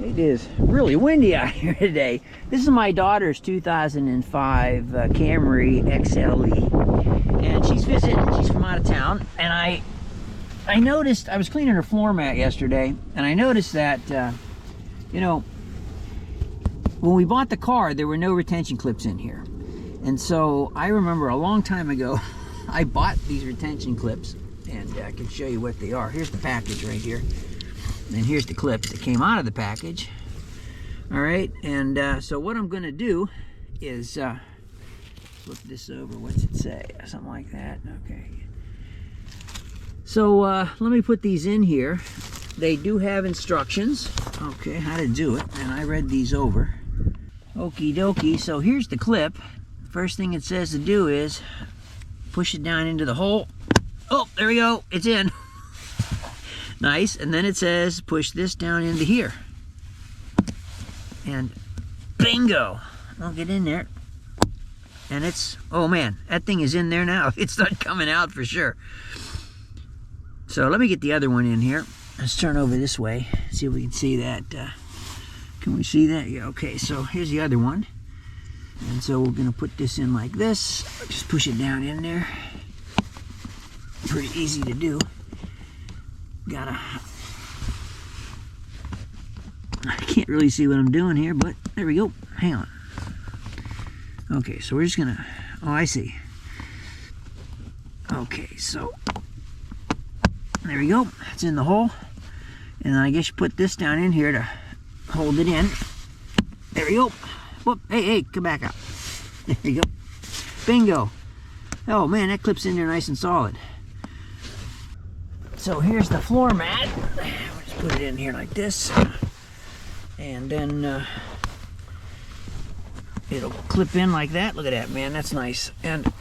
It is really windy out here today. This is my daughter's 2005 Camry XLE, and she's visiting. She's from out of town, and I noticed, I was cleaning her floor mat yesterday, and I noticed that you know, when we bought the car, there were no retention clips in here. And so I remember a long time ago I bought these retention clips, and I can show you what they are. Here's the package right here, and here's the clips that came out of the package. All right, and so what I'm gonna do is flip this over. What's it say? Something like that. Okay, so let me put these in here. They do have instructions, okay, how to do it, and I read these over. Okie dokie. So here's the clip. First thing it says to do is push it down into the hole. Oh, there we go, it's in. Nice. And then it says push this down into here, and bingo, I'll get in there, and it's, oh man, that thing is in there now. It's not coming out for sure. So let me get the other one in here. Let's turn over this way, see if we can see that. Can we see that? Yeah, okay, so here's the other one. And so we're gonna put this in like this. Just push it down in there. Pretty easy to do. I can't really see what I'm doing here, but there we go. Hang on. Okay, so we're just gonna, oh, I see. Okay, so there we go. It's in the hole. And then I guess you put this down in here to hold it in. There we go. Whoop, hey, come back out. There you go. Bingo. Oh man, that clips in there nice and solid. So here's the floor mat. We'll just put it in here like this. And then it'll clip in like that. Look at that, man, that's nice. And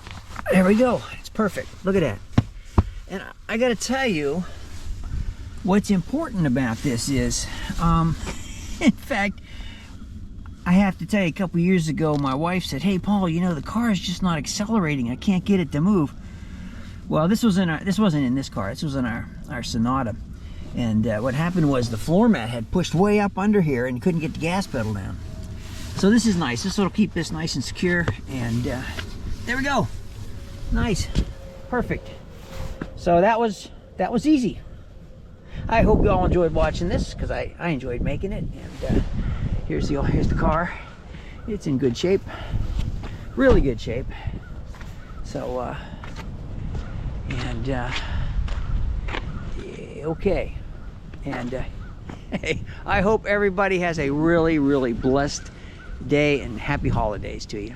there we go, it's perfect. Look at that. And I gotta tell you, what's important about this is, in fact, I have to tell you, a couple years ago, my wife said, hey Paul, you know, the car is just not accelerating. I can't get it to move. Well, this wasn't in this car. This was in our Sonata. And what happened was the floor mat had pushed way up under here and couldn't get the gas pedal down. So this is nice. This will keep this nice and secure. And there we go. Nice. Perfect. So that was easy. I hope you all enjoyed watching this, because I enjoyed making it. And here's the car. It's in good shape, really good shape. So yeah, okay. And hey, I hope everybody has a really, really blessed day, and happy holidays to you.